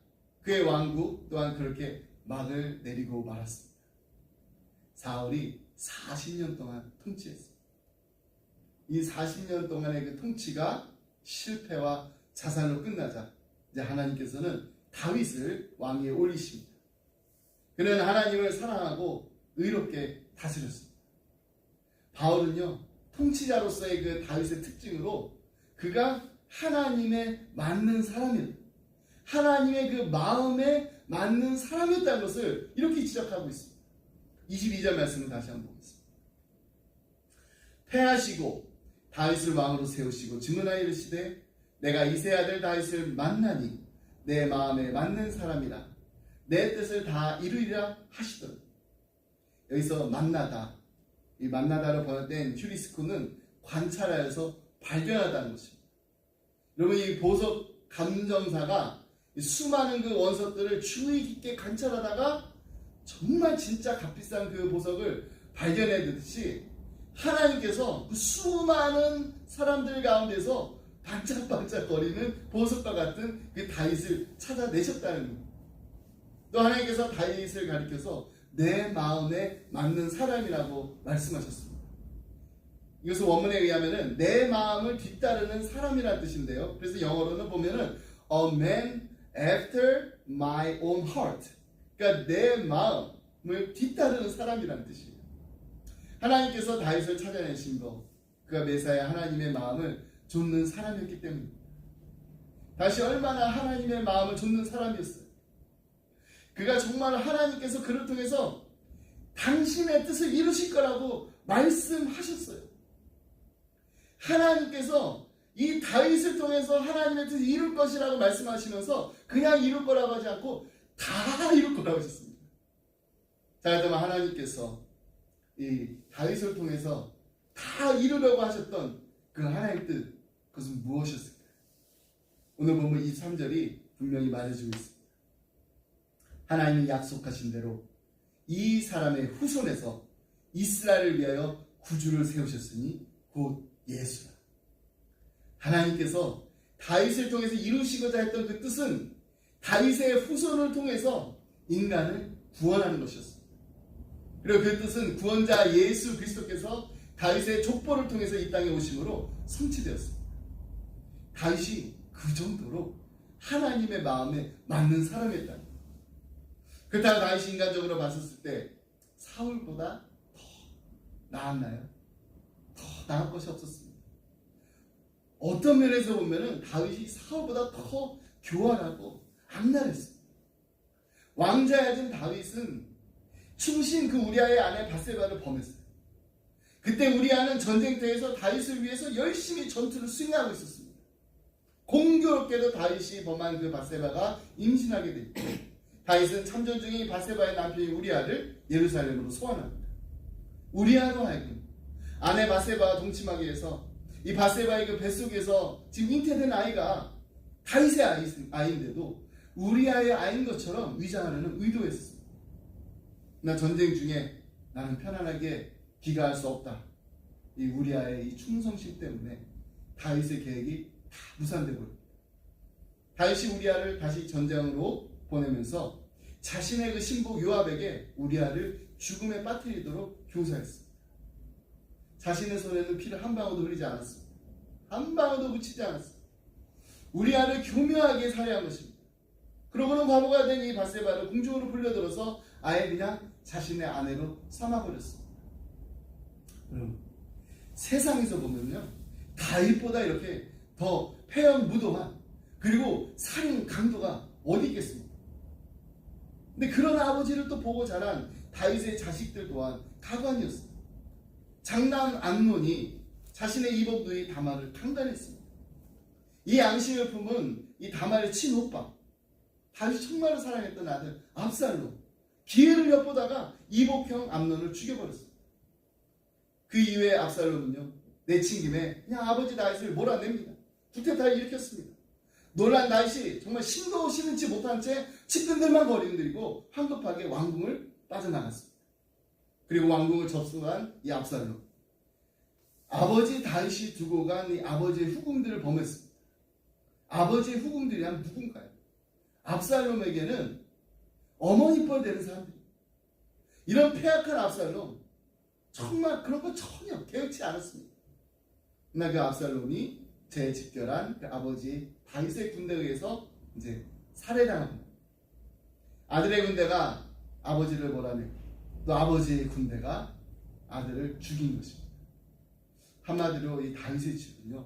그의 왕국 또한 그렇게 막을 내리고 말았습니다. 사울이 40년 동안 통치했습니다. 이 40년 동안의 그 통치가 실패와 자살로 끝나자 이제 하나님께서는 다윗을 왕위에 올리십니다. 그는 하나님을 사랑하고 의롭게 다스렸습니다. 바울은요, 통치자로서의 그 다윗의 특징으로 그가 하나님에 맞는 사람이었다, 하나님의 그 마음에 맞는 사람이었다는 것을 이렇게 지적하고 있습니다. 22절 말씀을 다시 한번 보겠습니다. 패하시고 다윗을 왕으로 세우시고 증언하여 이르시되 내가 이새 아들 다윗을 만나니 내 마음에 맞는 사람이라 내 뜻을 다 이루리라 하시더니, 여기서 만나다, 이 만나다로 번역된 휴리스코는 관찰하여서 발견하다는 것입니다. 여러분, 이 보석 감정사가 수많은 그 원석들을 주의 깊게 관찰하다가 정말 진짜 값비싼 그 보석을 발견해듯이 하나님께서 그 수많은 사람들 가운데서 반짝반짝거리는 보석과 같은 그 다윗을 찾아내셨다는 겁니다. 또 하나님께서 다윗을 가리켜서 내 마음에 맞는 사람이라고 말씀하셨습니다. 이것은 원문에 의하면 내 마음을 뒤따르는 사람이라는 뜻인데요. 그래서 영어로는 보면은 a man after my own heart, 그러니까 내 마음을 뒤따르는 사람이라는 뜻이에요. 하나님께서 다윗을 찾아내신 것, 그가 메사야 하나님의 마음을 좇는 사람이었기 때문입니다. 다시 얼마나 하나님의 마음을 좇는 사람이었어요. 그가 정말 하나님께서 그를 통해서 당신의 뜻을 이루실 거라고 말씀하셨어요. 하나님께서 이 다윗을 통해서 하나님의 뜻을 이룰 것이라고 말씀하시면서 그냥 이룰 거라고 하지 않고 다 이룰 거라고 하셨습니다. 자, 그러면 하나님께서 이 다윗을 통해서 다 이루려고 하셨던 그 하나님의 뜻, 그것은 무엇이었을까요? 오늘 보면 23절이 분명히 말해주고 있습니다. 하나님이 약속하신 대로 이 사람의 후손에서 이스라엘을 위하여 구주를 세우셨으니 곧 예수라. 하나님께서 다윗을 통해서 이루시고자 했던 그 뜻은 다윗의 후손을 통해서 인간을 구원하는 것이었습니다. 그리고 그 뜻은 구원자 예수 그리스도께서 다윗의 족보를 통해서 이 땅에 오심으로 성취되었습니다. 다윗이 그 정도로 하나님의 마음에 맞는 사람이었다. 그렇다고 다윗이 인간적으로 봤었을 때 사울보다 더 나았나요? 더 나을 것이 없었습니다. 어떤 면에서 보면은 다윗이 사울보다 더 교활하고 악랄했습니다. 왕자였던 다윗은 충신 그 우리아의 아내 밧세바를 범했어요. 그때 우리아는 전쟁터에서 다윗을 위해서 열심히 전투를 수행하고 있었습니다. 공교롭게도 다윗이 범한 그 밧세바가 임신하게 됐고, 다윗은 참전 중인 밧세바의 남편인 우리아를 예루살렘으로 소환합니다. 우리아로 하여금 아내 밧세바와 동침하기 위해서 이 밧세바의 그 뱃속에서 지금 잉태된 아이가 다윗의 아이인데도 우리아의 아이인 것처럼 위장하려는 의도였습니다. 나 전쟁 중에 나는 편안하게 귀가할 수 없다. 이 우리아의 이 충성심 때문에 다윗의 계획이 다 무산되고 있습니다. 다윗이 우리아를 다시 전장으로 보내면서 자신의 그 신복 요압에게 우리아를 죽음에 빠뜨리도록 교사했습니다. 자신의 손에는 피를 한 방울도 흘리지 않았습니다. 한 방울도 묻히지 않았습니다. 우리아를 교묘하게 살해한 것입니다. 그러고는 바보가 된 이 밧세바를 궁중으로 불려들어서 아예 그냥 자신의 아내로 삼아버렸습니다. 세상에서 보면요, 다윗보다 이렇게 더 폐역무도한 그리고 살인 강도가 어디 있겠습니까? 근데 그런 아버지를 또 보고 자란 다윗의 자식들 또한 가관이었습니다. 장남 암논이 자신의 이복누이 다말을 강간했습니다. 이 양심을 품은 이 다말의 친오빠, 다윗이 정말로 사랑했던 아들 압살롬, 기회를 엿보다가 이복형 암논을 죽여버렸습니다. 그 이후에 압살롬은요, 내친 김에 그냥 아버지 다윗을 몰아냅니다. 구태타를 일으켰습니다. 놀란 다윗이 정말 신도 시든지 못한 채 측근들만 거리들이고 황급하게 왕궁을 빠져나갔습니다. 그리고 왕궁을 접수한 이 압살롬, 아버지 다윗이 두고 간 이 아버지의 후궁들을 범했습니다. 아버지의 후궁들이란 누군가요? 압살롬에게는 어머니 뻘 되는 사람들, 이런 폐악한 압살롬, 정말 그런 거 전혀 개의치 않았습니다. 그러나 그 압살롬이 제 집결한 그 아버지 다윗의 군대에 의해서 이제 살해당합니다. 아들의 군대가 아버지를 몰아내고 또 아버지의 군대가 아들을 죽인 것입니다. 한마디로 이 다윗의 집은요,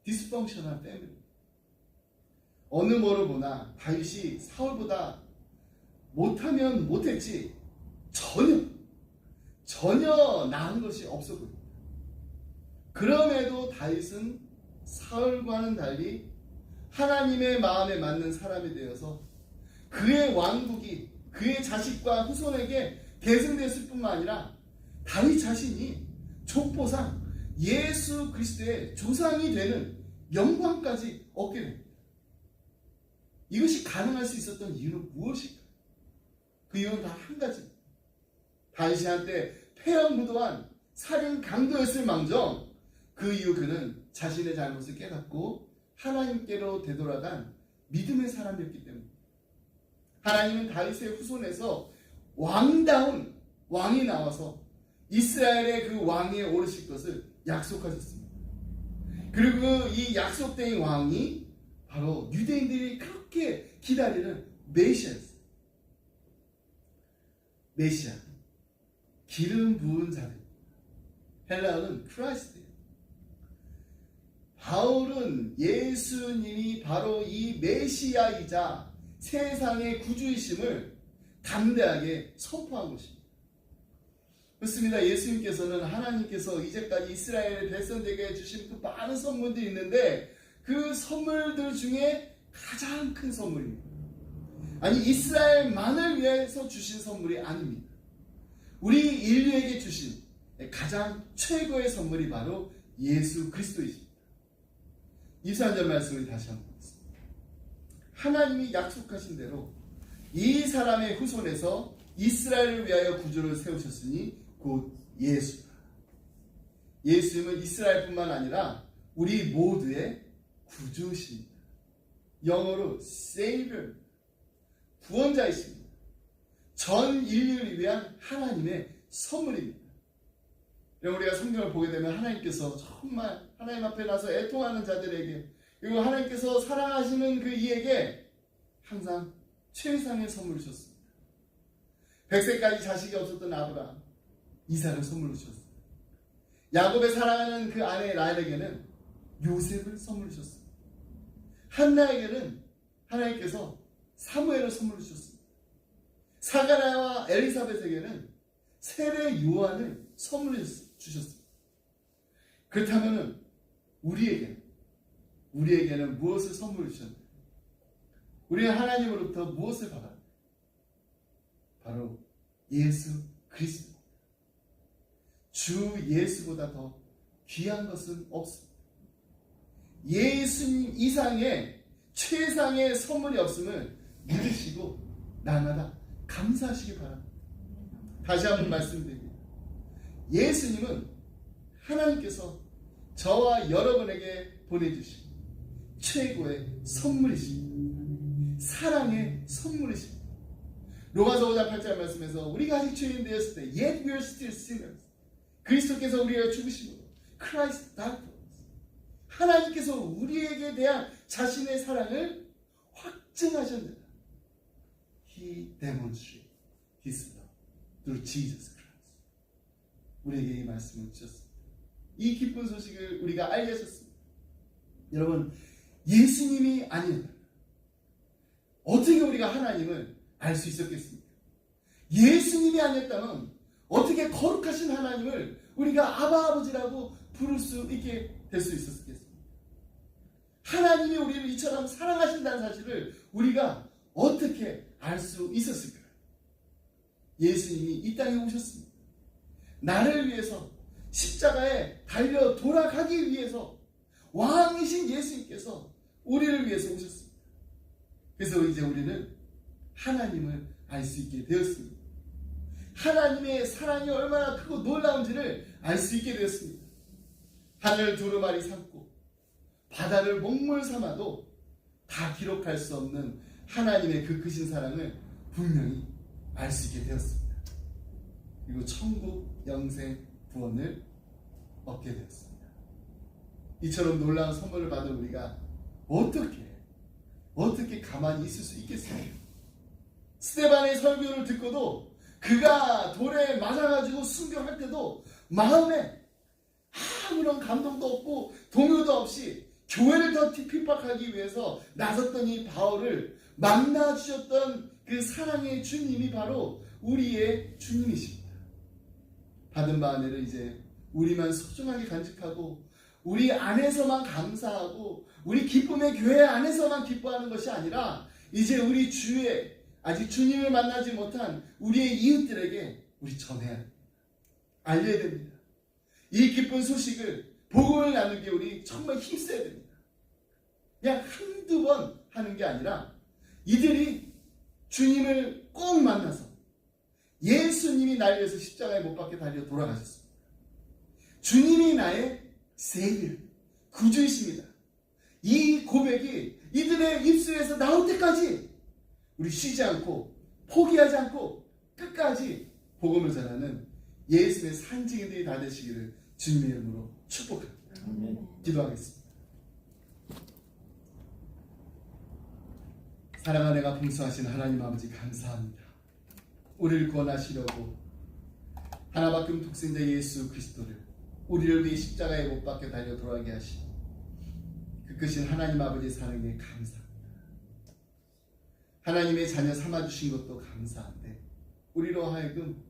디스펑셔널 패밀리. 어느 뭐로 보나 다윗이 사울보다 못하면 못했지 전혀 나은 것이 없어 보입니다. 그럼에도 다윗은 사울과는 달리 하나님의 마음에 맞는 사람이 되어서 그의 왕국이 그의 자식과 후손에게 계승됐을 뿐만 아니라 다윗 자신이 족보상 예수 그리스도의 조상이 되는 영광까지 얻게 됩니다. 이것이 가능할 수 있었던 이유는 무엇일까? 그 이유는 다 한 가지. 다윗이 한때 폐역무도한 살인 강도였을 망정, 그 이후 그는 자신의 잘못을 깨닫고 하나님께로 되돌아간 믿음의 사람이었기 때문입니다. 하나님은 다윗의 후손에서 왕다운 왕이 나와서 이스라엘의 그 왕위에 오르실 것을 약속하셨습니다. 그리고 이 약속된 왕이 바로 유대인들이 그렇게 기다리는 메시아였어요. 메시아, 기름 부은 자들. 헬라어는 크라이스트예요. 바울은 예수님이 바로 이 메시아이자 세상의 구주이심을 담대하게 선포한 것입니다. 그렇습니다. 예수님께서는 하나님께서 이제까지 이스라엘 백성들에게 주신 그 많은 선물들이 있는데 그 선물들 중에 가장 큰 선물입니다. 아니, 이스라엘만을 위해서 주신 선물이 아닙니다. 우리 인류에게 주신 가장 최고의 선물이 바로 예수 그리스도이십니다. 23절 말씀을 다시 한번 보겠습니다. 하나님이 약속하신 대로 이 사람의 후손에서 이스라엘을 위하여 구주를 세우셨으니 곧 예수다. 예수님은 이스라엘뿐만 아니라 우리 모두의 구주십니다. 영어로 Savior, 구원자이십니다. 전 인류를 위한 하나님의 선물입니다. 우리가 성경을 보게 되면 하나님께서 정말 하나님 앞에 나서 애통하는 자들에게, 그리고 하나님께서 사랑하시는 그 이에게 항상 최상의 선물을 주셨습니다. 100세까지 자식이 없었던 아브라함, 이삭을 선물로 주셨습니다. 야곱의 사랑하는 그 아내 라헬에게는 요셉을 선물로 주셨습니다. 한나에게는 하나님께서 사무엘을 선물로 주셨습니다. 사가랴와 엘리사벳에게는 세례 요한을 선물로 주셨습니다. 그렇다면 우리에게는 무엇을 선물로 주셨나요? 우리는 하나님으로부터 무엇을 받았나요? 바로 예수 그리스도. 주 예수보다 더 귀한 것은 없습니다. 예수님 이상의 최상의 선물이 없음을 믿으시고 날마다 감사하시기 바랍니다. 다시 한번 말씀드립니다. 예수님은 하나님께서 저와 여러분에게 보내주신 최고의 선물이십니다. 사랑의 선물이십니다. 로마서 5장 8절 말씀에서 우리가 아직 죄인 되었을 때 Yet we are still sinners. 그리스도께서 우리가 죽으심으로 Christ died for us. 하나님께서 우리에게 대한 자신의 사랑을 확증하셨느라 He demonstrated His love through Jesus Christ. 우리에게 이 말씀을 주셨습니다. 이 기쁜 소식을 우리가 알게 하셨습니다. 여러분, 예수님이 아니었다면 어떻게 우리가 하나님을 알 수 있었겠습니까? 예수님이 아니었다면 어떻게 거룩하신 하나님을 우리가 아바 아버지라고 부를 수 있게 될 수 있었겠습니까? 하나님이 우리를 이처럼 사랑하신다는 사실을 우리가 어떻게 알 수 있었을까요? 예수님이 이 땅에 오셨습니다. 나를 위해서 십자가에 달려 돌아가기 위해서 왕이신 예수님께서 우리를 위해서 오셨습니다. 그래서 이제 우리는 하나님을 알 수 있게 되었습니다. 하나님의 사랑이 얼마나 크고 놀라운지를 알 수 있게 되었습니다. 하늘 두루마리 삼고 바다를 먹물 삼아도 다 기록할 수 없는 하나님의 그 크신 사랑을 분명히 알 수 있게 되었습니다. 그리고 천국 영생 구원을 얻게 되었습니다. 이처럼 놀라운 선물을 받은 우리가 어떻게 가만히 있을 수 있겠습니까? 스데반의 설교를 듣고도 그가 돌에 맞아가지고 순교할 때도 마음에 아무런 감동도 없고 동요도 없이 교회를 더 핍박하기 위해서 나섰던 이 바울을 만나주셨던 그 사랑의 주님이 바로 우리의 주님이십니다. 받은 바 안에를 이제 우리만 소중하게 간직하고 우리 안에서만 감사하고 우리 기쁨의 교회 안에서만 기뻐하는 것이 아니라 이제 우리 주위에 아직 주님을 만나지 못한 우리의 이웃들에게 우리 전해야 됩니다. 알려야 됩니다. 이 기쁜 소식을 복음을 나누기에 우리 정말 힘써야 됩니다. 그냥 한두 번 하는 게 아니라 이들이 주님을 꼭 만나서 예수님이 날 위해서 십자가에 못 박혀 달려 돌아가셨습니다. 주님이 나의 세일, 구주이십니다. 이 고백이 이들의 입술에서 나올 때까지 우리 쉬지 않고 포기하지 않고 끝까지 복음을 전하는 예수의 산증인들이 다 되시기를 주님의 이름으로 축복합니다. 아멘. 기도하겠습니다. 사랑하는 내가 풍성하신 하나님 아버지 감사합니다. 우리를 구원하시려고 하나밖에 독생자 예수 그리스도를 우리를 위해 십자가에 못 박혀 달려 돌아가게 하시고 그 크신 하나님 아버지의 사랑에 감사합니다. 하나님의 자녀 삼아주신 것도 감사한데 우리로 하여금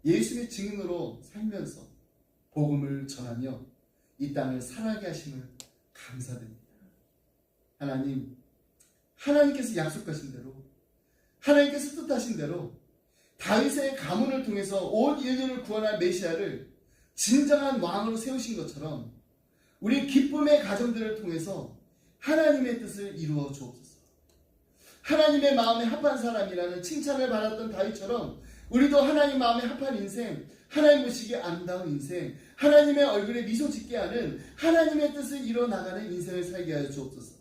예수의 증인으로 살면서 복음을 전하며 이 땅을 살아가게 하심을 감사드립니다. 하나님, 하나님께서 약속하신 대로 하나님께서 뜻하신 대로 다윗의 가문을 통해서 온 인류를 구원할 메시아를 진정한 왕으로 세우신 것처럼 우리 기쁨의 가정들을 통해서 하나님의 뜻을 이루어 주옵소서. 하나님의 마음에 합한 사람이라는 칭찬을 받았던 다윗처럼 우리도 하나님 마음에 합한 인생, 하나님 보시기에 아름다운 인생, 하나님의 얼굴에 미소 짓게 하는 하나님의 뜻을 이루어 나가는 인생을 살게 하여 주옵소서.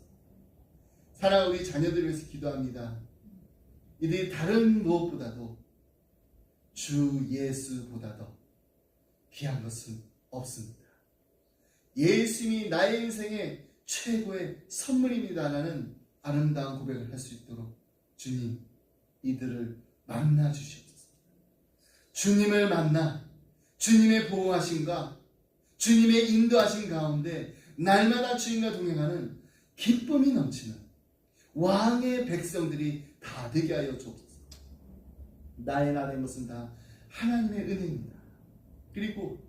사랑하는 우리 자녀들을 위해서 기도합니다. 이들이 다른 무엇보다도 주 예수보다 더 귀한 것은 없습니다. 예수님이 나의 인생의 최고의 선물입니다라는 아름다운 고백을 할 수 있도록 주님 이들을 만나 주시옵소서. 주님을 만나 주님의 보호하심과 주님의 인도하심 가운데 날마다 주님과 동행하는 기쁨이 넘치는 왕의 백성들이 다 되게 하여 주옵소서. 나의 나된 것은 다 하나님의 은혜입니다. 그리고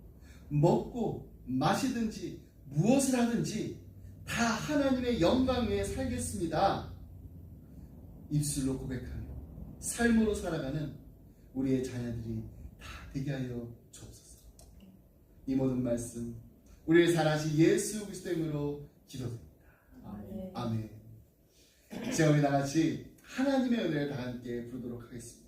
먹고 마시든지 무엇을 하든지 다 하나님의 영광 위에 살겠습니다. 입술로 고백하며 삶으로 살아가는 우리의 자녀들이 다 되게 하여 주옵소서. 이 모든 말씀 우리를 사랑하신 예수 그리스도의 이름으로 기도드립니다. 아멘. 아멘. 이제 우리 다같이 하나님의 은혜를 다 함께 부르도록 하겠습니다.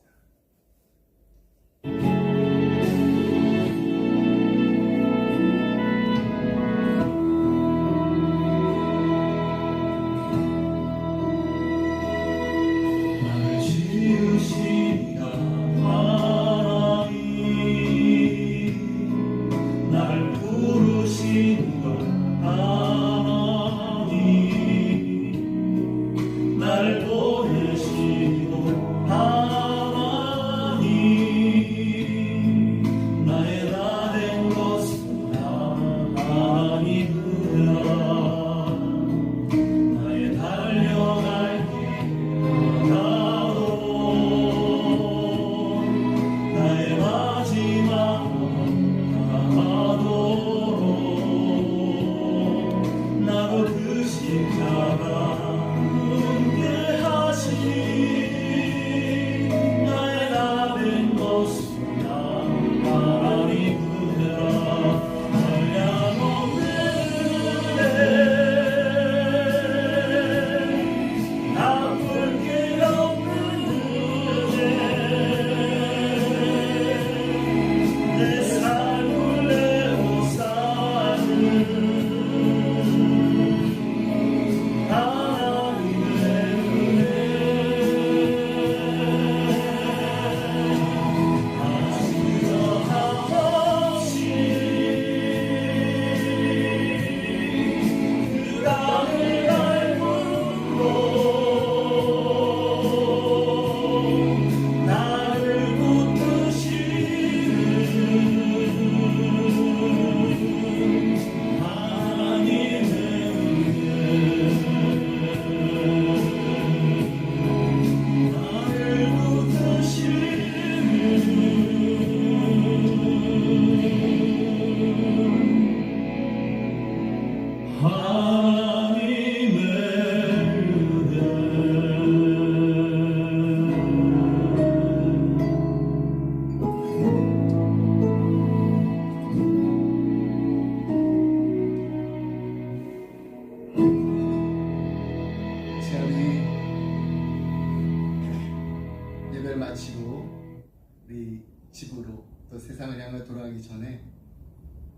돌아가기 전에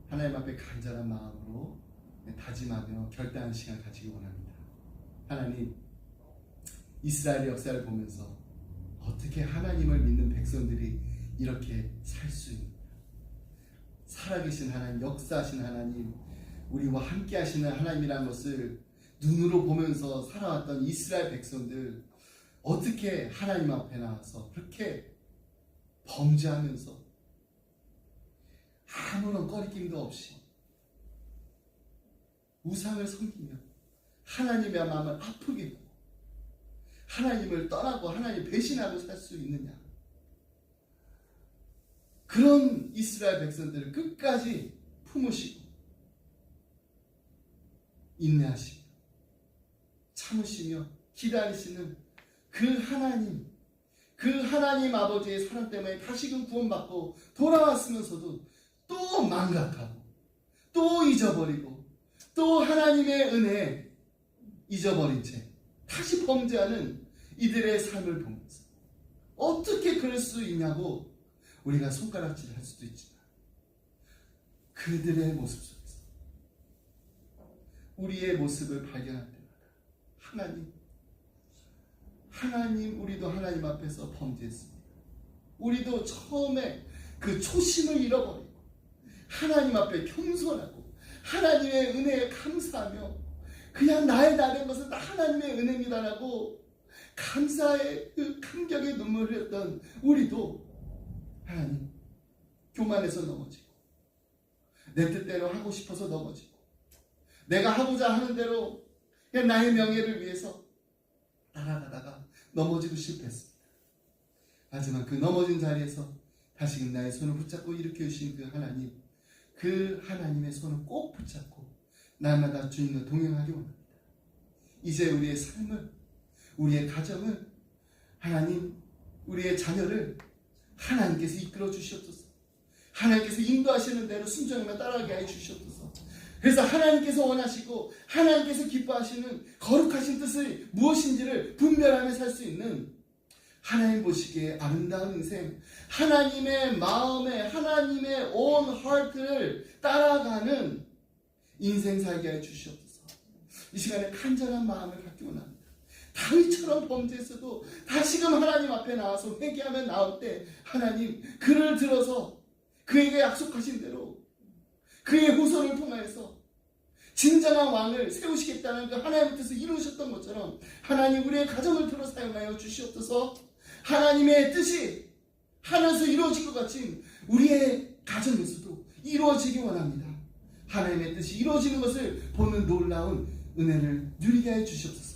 하나님 앞에 간절한 마음으로 다짐하며 결단하는 시간 가지기 원합니다. 하나님, 이스라엘의 역사를 보면서 어떻게 하나님을 믿는 백성들이 이렇게 살 수 있는가? 살아계신 하나님, 역사하신 하나님, 우리와 함께 하시는 하나님이라는 것을 눈으로 보면서 살아왔던 이스라엘 백성들, 어떻게 하나님 앞에 나와서 그렇게 범죄하면서 아무런 꺼리낌도 없이 우상을 섬기며 하나님의 마음을 아프게 하고 하나님을 떠나고 하나님 배신하고 살 수 있느냐? 그런 이스라엘 백성들을 끝까지 품으시고 인내하시며 참으시며 기다리시는 그 하나님 아버지의 사랑 때문에 다시금 구원받고 돌아왔으면서도 또 망각하고 또 잊어버리고 또 하나님의 은혜 잊어버린 채 다시 범죄하는 이들의 삶을 보면서 어떻게 그럴 수 있냐고 우리가 손가락질 할 수도 있지만, 그들의 모습 속에서 우리의 모습을 발견할 때마다 하나님, 우리도 하나님 앞에서 범죄했습니다. 우리도 처음에 그 초심을 잃어버리고 하나님 앞에 겸손하고 하나님의 은혜에 감사하며 그냥 나의 된 것은 다 하나님의 은혜입니다라고 감사의 그 감격의 눈물을 흘렸던 우리도 하나님, 교만해서 넘어지고 내 뜻대로 하고 싶어서 넘어지고 내가 하고자 하는 대로 그냥 나의 명예를 위해서 따라가다가 넘어지고 실패했습니다. 하지만 그 넘어진 자리에서 다시금 나의 손을 붙잡고 일으켜 주신 그 하나님의 손을 꼭 붙잡고 날마다 주님과 동행하기 원합니다. 이제 우리의 삶을, 우리의 가정을, 하나님, 우리의 자녀를 하나님께서 이끌어 주시옵소서. 하나님께서 인도하시는 대로 순종하며 따라가게 해 주시옵소서. 그래서 하나님께서 원하시고 하나님께서 기뻐하시는 거룩하신 뜻이 무엇인지를 분별하며 살 수 있는, 하나님 보시기에 아름다운 인생, 하나님의 마음에 하나님의 온 하트를 따라가는 인생 살게 해 주시옵소서. 이 시간에 간절한 마음을 갖기 원합니다. 다윗처럼 범죄했어도 다시금 하나님 앞에 나와서 회개하며 나올 때 하나님 그를 들어서 그에게 약속하신 대로 그의 후손을 통하여서 진정한 왕을 세우시겠다는 그 하나님의 뜻을 이루셨던 것처럼 하나님 우리의 가정을 들어 사용하여 주시옵소서. 하나님의 뜻이 하늘에서 이루어질 것 같이 우리의 가정에서도 이루어지기 원합니다. 하나님의 뜻이 이루어지는 것을 보는 놀라운 은혜를 누리게 해 주시옵소서.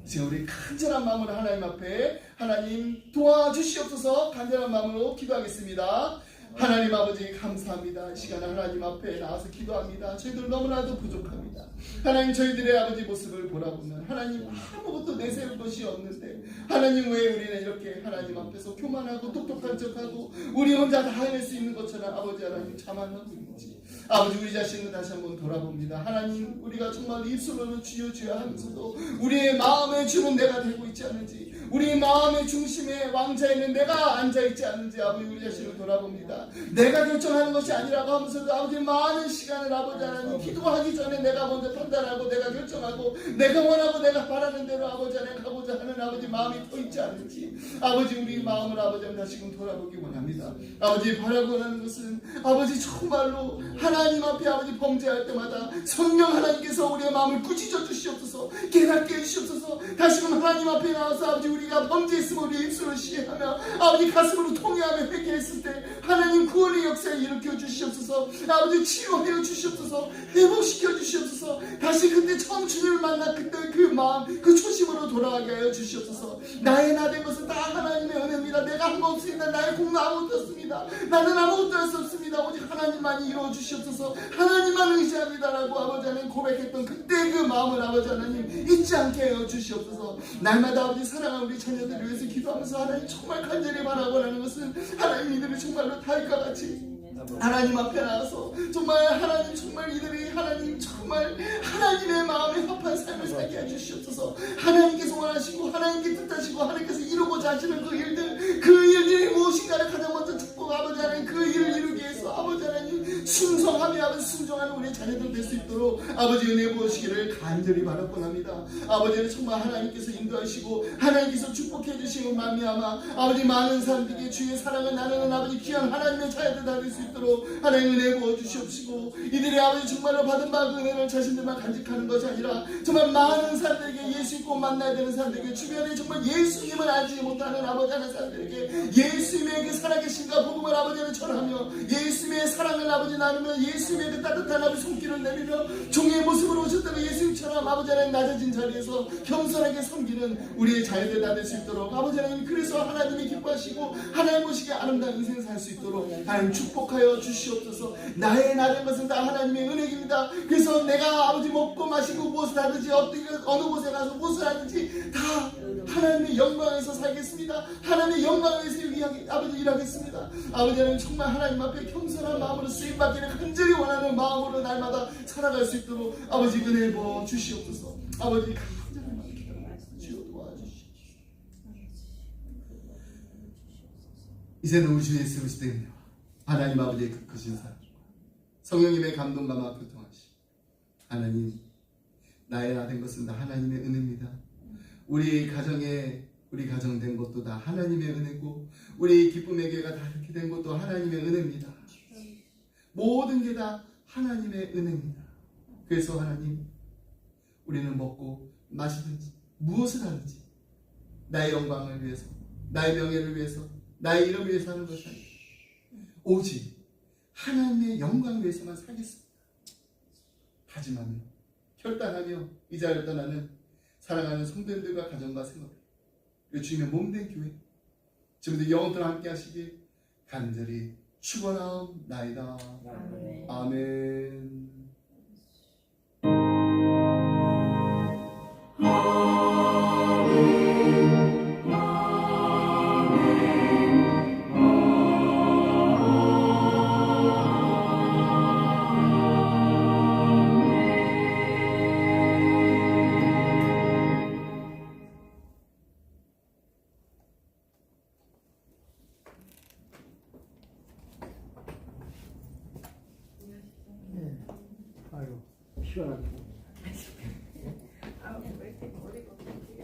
지금 우리 간절한 마음으로 하나님 앞에 하나님 도와주시옵소서. 간절한 마음으로 기도하겠습니다. 하나님 아버지 감사합니다. 이 시간에 하나님 앞에 나와서 기도합니다. 저희들 너무나도 부족합니다. 하나님, 저희들의 아버지 모습을 보라보면 하나님 아무것도 내세울 것이 없는데 하나님 왜 우리는 이렇게 하나님 앞에서 교만하고 똑똑한 척하고 우리 혼자 다 해낼 수 있는 것처럼 아버지 하나님 자만하고 있는지 아버지 우리 자신을 다시 한번 돌아봅니다. 하나님, 우리가 정말 입술로는 주여 주여 하면서도 우리의 마음의 주는 내가 되고 있지 않은지, 우리 마음의 중심에 왕자에는 내가 앉아있지 않은지 아버지 우리 자신을 돌아봅니다. 내가 결정하는 것이 아니라고 하면서도 아버지 많은 시간을 아버지 하나님 기도하기 전에 내가 먼저 판단하고 내가 결정하고 내가 원하고 내가 바라는 대로 아버지 하나님 가고자 하는 아버지 마음이 더 있지 않은지 아버지 우리 마음을 아버지 하나님 다시금 돌아보기 원합니다. 아버지 바라고 하는 것은 아버지 정말로 하나님 앞에 아버지 범죄할 때마다 성령 하나님께서 우리의 마음을 꾸짖어 주시옵소서. 깨닫게 해주시옵소서. 다시금 하나님 앞에 나와서 아버지 우리가 범죄했으면 우리의 입술을 시해하며 아버지 가슴으로 통회하며 회개했을 때 하나님 구원의 역사에 일으켜 주시옵소서. 아버지 치유하여 주시옵소서. 회복시켜 주시옵소서. 다시 그때 처음 주님을 만나 그때 그 마음 그 초심으로 돌아가게 하여 주시옵소서. 나의 나 된 것은 다 하나님의 은혜입니다. 내가 한 거 없습니다. 나의 공로 아무것도 없습니다. 나는 아무것도 할 수 없습니다. 오직 하나님만이 이루어 주시옵소서. 하나님만 의지합니다라고 아버지 하나님 고백했던 그때 그 마음을 아버지 하나님 잊지 않게 하여 주시옵소서. 날마다 아버지 사랑하는 우리 자녀들을 위해서 기도하면서 하나님 정말 간절히 바라고 하는 것은 하나님 이들을 정말로 달과 같이 하나님 앞에 나와서 정말 하나님 정말 이들이 하나님 정말 하나님의 마음에 합한 삶을 살게 해주시옵소서. 하나님께서 원하시고 하나님께 뜻하시고 하나님께서 이루고자 하시는 그 일들이 무엇인가를 가장 먼저 축복 아버지 하나님 그 일을 이루기 위해서 아버지 하나님 충성하며 아버지 순종하는 우리 자녀들 될 수 있도록 아버지 은혜 부으시기를 간절히 바라곤 합니다. 아버지는 정말 하나님께서 인도하시고 하나님께서 축복해 주시고 말미암아 아버지 많은 사람들에게 주의 사랑을 나누는 아버지 귀한 하나님의 자녀들 다 될 수 있도록 하나님 은혜 부어 주시옵시고 이들이 아버지 정말로 받은 바 그 은혜를 자신들만 간직하는 것이 아니라 정말 많은 사람들에게 예수 있고 만나야 되는 사람들에게 주변에 정말 예수님을 알지 못하는 아버지 하는 사람들에게 예수님의 그 살아계신가 복음을 아버지는 전하며 예수님의 사랑을 아버지 나누며 예수님의 그 따뜻한 아버지 손길을 내밀며 종의 모습으로 오셨다는 예수님처럼 아버지 하나님 낮아진 자리에서 겸손하게 섬기는 우리의 자녀들 다 될 수 있도록 아버지 하나님 그래서 하나님이 기뻐하시고 하나님 보시기에 아름다운 인생 살 수 있도록 하나님 축복하여 주시옵소서. 나의 나된 것은 다 하나님의 은혜입니다. 그래서 내가 아버지 먹고 마시고 무엇을 하든지 어느 곳에 가서 무엇을 하든지 다 하나님의 영광에서 살겠습니다. 하나님의 영광에서 아버지 일하겠습니다. 아버지 하나님 정말 하나님 앞에 겸손한 마음으로 쓰임받기를 간절히 원하는 마음으로 날마다 살아갈 수 있도록 아버지 은혜 부어 주시옵소서. 아버지 간절히 기도합니다. 주여 도와주시옵소서. 이제는 우리 주 예수 그리스도의 은혜와 하나님 아버지의 그 크신 사랑 성령님의 감동과 막 교통하시 하나님 나의 나 된 것은 다 하나님의 은혜입니다. 우리 가정 된 것도 다 하나님의 은혜고 우리 기쁨의 교회가 다 이렇게 된 것도 하나님의 은혜입니다. 모든 게 다 하나님의 은혜입니다. 그래서 하나님 우리는 먹고 마시든지 무엇을 하든지 나의 영광을 위해서 나의 명예를 위해서 나의 이름을 위해서 하는 것이 아니라 오직 하나님의 영광을 위해서만 살겠습니다. 다짐하며 결단하며 이 자리를 떠나는 사랑하는 성도님들과 가정과 생활 그리고 주님의 몸된 교회 지금도 영원토록 함께 하시길 간절히 축원하옵나이다. 아멘. 아유, 시원하게.